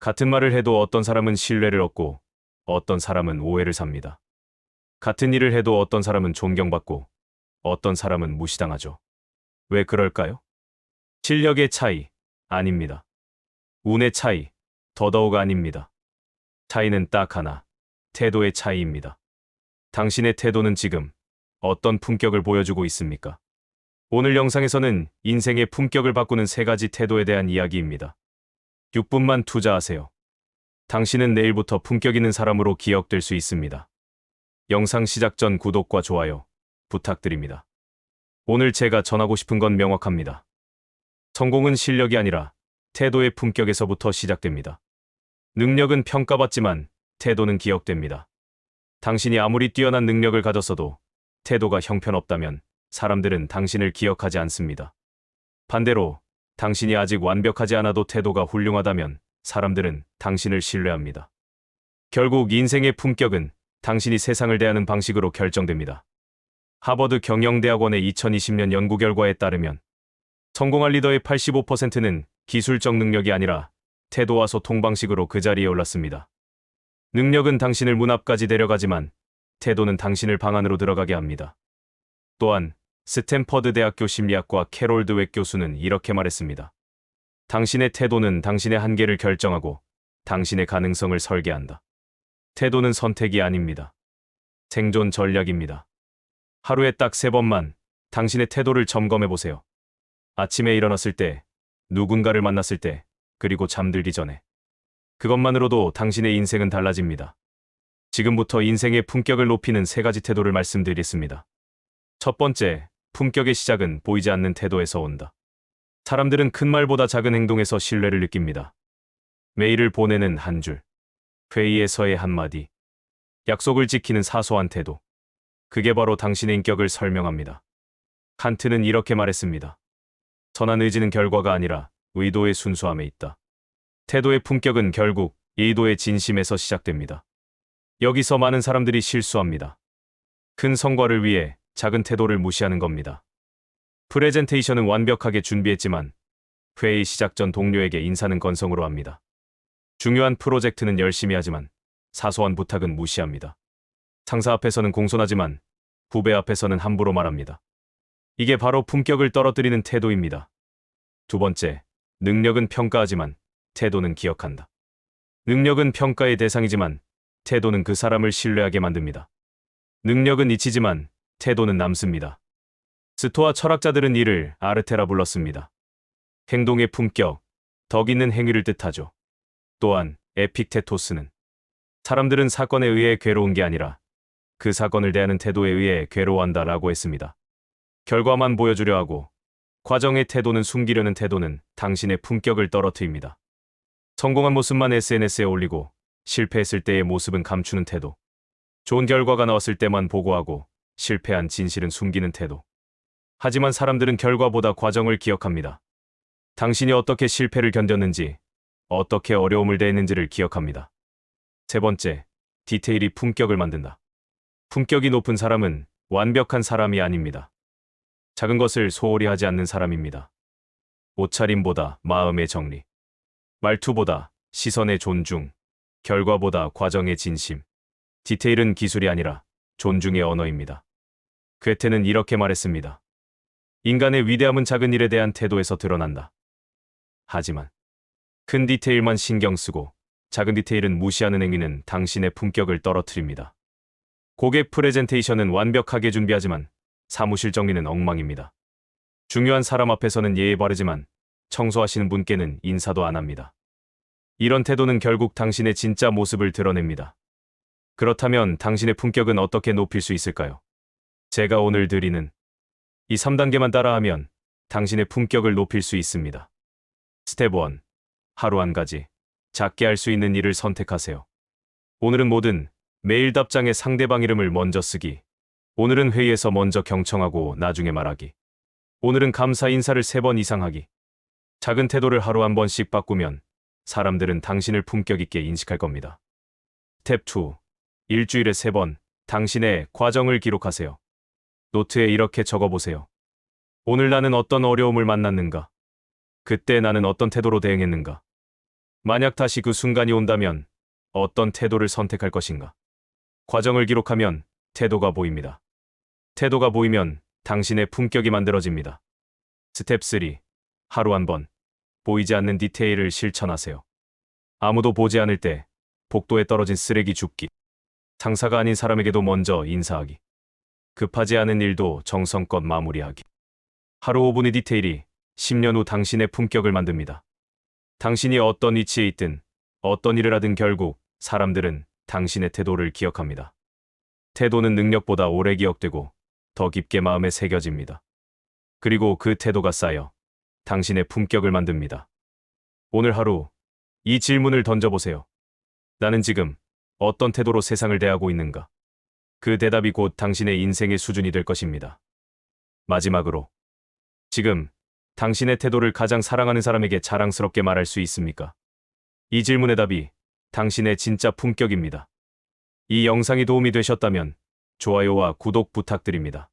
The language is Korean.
같은 말을 해도 어떤 사람은 신뢰를 얻고 어떤 사람은 오해를 삽니다. 같은 일을 해도 어떤 사람은 존경받고 어떤 사람은 무시당하죠. 왜 그럴까요? 실력의 차이, 아닙니다. 운의 차이, 더더욱 아닙니다. 차이는 딱 하나, 태도의 차이입니다. 당신의 태도는 지금 어떤 품격을 보여주고 있습니까? 오늘 영상에서는 인생의 품격을 바꾸는 3가지 태도에 대한 이야기입니다. 6분만 투자하세요. 당신은 내일부터 품격 있는 사람으로 기억될 수 있습니다. 영상 시작 전 구독과 좋아요 부탁드립니다. 오늘 제가 전하고 싶은 건 명확합니다. 성공은 실력이 아니라 태도의 품격에서부터 시작됩니다. 능력은 평가받지만 태도는 기억됩니다. 당신이 아무리 뛰어난 능력을 가졌어도 태도가 형편없다면 사람들은 당신을 기억하지 않습니다. 반대로 당신이 아직 완벽하지 않아도 태도가 훌륭하다면 사람들은 당신을 신뢰합니다. 결국 인생의 품격은 당신이 세상을 대하는 방식으로 결정됩니다. 하버드 경영대학원의 2020년 연구 결과에 따르면 성공한 리더의 85%는 기술적 능력이 아니라 태도와 소통 방식으로 그 자리에 올랐습니다. 능력은 당신을 문 앞까지 데려가지만 태도는 당신을 방 안으로 들어가게 합니다. 또한 스탠퍼드 대학교 심리학과 캐롤 드웩 교수는 이렇게 말했습니다. 당신의 태도는 당신의 한계를 결정하고 당신의 가능성을 설계한다. 태도는 선택이 아닙니다. 생존 전략입니다. 하루에 딱 3번만 당신의 태도를 점검해 보세요. 아침에 일어났을 때, 누군가를 만났을 때, 그리고 잠들기 전에. 그것만으로도 당신의 인생은 달라집니다. 지금부터 인생의 품격을 높이는 3가지 태도를 말씀드리겠습니다. 첫 번째, 품격의 시작은 보이지 않는 태도에서 온다. 사람들은 큰 말보다 작은 행동에서 신뢰를 느낍니다. 메일을 보내는 한 줄, 회의에서의 한마디, 약속을 지키는 사소한 태도. 그게 바로 당신의 인격을 설명합니다. 칸트는 이렇게 말했습니다. 선한 의지는 결과가 아니라 의도의 순수함에 있다. 태도의 품격은 결국 의도의 진심에서 시작됩니다. 여기서 많은 사람들이 실수합니다. 큰 성과를 위해 작은 태도를 무시하는 겁니다. 프레젠테이션은 완벽하게 준비했지만 회의 시작 전 동료에게 인사는 건성으로 합니다. 중요한 프로젝트는 열심히 하지만 사소한 부탁은 무시합니다. 상사 앞에서는 공손하지만 후배 앞에서는 함부로 말합니다. 이게 바로 품격을 떨어뜨리는 태도입니다. 두 번째, 능력은 평가하지만 태도는 기억한다. 능력은 평가의 대상이지만 태도는 그 사람을 신뢰하게 만듭니다. 능력은 잊히지만 태도는 남습니다. 스토아 철학자들은 이를 아르테라 불렀습니다. 행동의 품격, 덕 있는 행위를 뜻하죠. 또한 에픽테토스는 사람들은 사건에 의해 괴로운 게 아니라 그 사건을 대하는 태도에 의해 괴로워한다라고 했습니다. 결과만 보여주려 하고 과정의 태도는 숨기려는 태도는 당신의 품격을 떨어뜨립니다. 성공한 모습만 SNS에 올리고 실패했을 때의 모습은 감추는 태도. 좋은 결과가 나왔을 때만 보고하고 실패한 진실은 숨기는 태도. 하지만 사람들은 결과보다 과정을 기억합니다. 당신이 어떻게 실패를 견뎠는지, 어떻게 어려움을 대했는지를 기억합니다. 세 번째, 디테일이 품격을 만든다. 품격이 높은 사람은 완벽한 사람이 아닙니다. 작은 것을 소홀히 하지 않는 사람입니다. 옷차림보다 마음의 정리, 말투보다 시선의 존중, 결과보다 과정의 진심. 디테일은 기술이 아니라 존중의 언어입니다. 괴테는 이렇게 말했습니다. 인간의 위대함은 작은 일에 대한 태도에서 드러난다. 하지만 큰 디테일만 신경 쓰고 작은 디테일은 무시하는 행위는 당신의 품격을 떨어뜨립니다. 고객 프레젠테이션은 완벽하게 준비하지만 사무실 정리는 엉망입니다. 중요한 사람 앞에서는 예의 바르지만 청소하시는 분께는 인사도 안 합니다. 이런 태도는 결국 당신의 진짜 모습을 드러냅니다. 그렇다면 당신의 품격은 어떻게 높일 수 있을까요? 제가 오늘 드리는 이 3단계만 따라하면 당신의 품격을 높일 수 있습니다. 스텝 1. 하루 한 가지 작게 할 수 있는 일을 선택하세요. 오늘은 뭐든 메일 답장에 상대방 이름을 먼저 쓰기. 오늘은 회의에서 먼저 경청하고 나중에 말하기. 오늘은 감사 인사를 3번 이상 하기. 작은 태도를 하루 한 번씩 바꾸면 사람들은 당신을 품격 있게 인식할 겁니다. 스텝 2. 일주일에 3번 당신의 과정을 기록하세요. 노트에 이렇게 적어보세요. 오늘 나는 어떤 어려움을 만났는가? 그때 나는 어떤 태도로 대응했는가? 만약 다시 그 순간이 온다면 어떤 태도를 선택할 것인가? 과정을 기록하면 태도가 보입니다. 태도가 보이면 당신의 품격이 만들어집니다. 스텝 3. 하루 한 번. 보이지 않는 디테일을 실천하세요. 아무도 보지 않을 때 복도에 떨어진 쓰레기 줍기. 상사가 아닌 사람에게도 먼저 인사하기. 급하지 않은 일도 정성껏 마무리하기. 하루 5분의 디테일이 10년 후 당신의 품격을 만듭니다. 당신이 어떤 위치에 있든 어떤 일을 하든 결국 사람들은 당신의 태도를 기억합니다. 태도는 능력보다 오래 기억되고 더 깊게 마음에 새겨집니다. 그리고 그 태도가 쌓여 당신의 품격을 만듭니다. 오늘 하루 이 질문을 던져보세요. 나는 지금 어떤 태도로 세상을 대하고 있는가? 그 대답이 곧 당신의 인생의 수준이 될 것입니다. 마지막으로, 지금 당신의 태도를 가장 사랑하는 사람에게 자랑스럽게 말할 수 있습니까? 이 질문의 답이 당신의 진짜 품격입니다. 이 영상이 도움이 되셨다면 좋아요와 구독 부탁드립니다.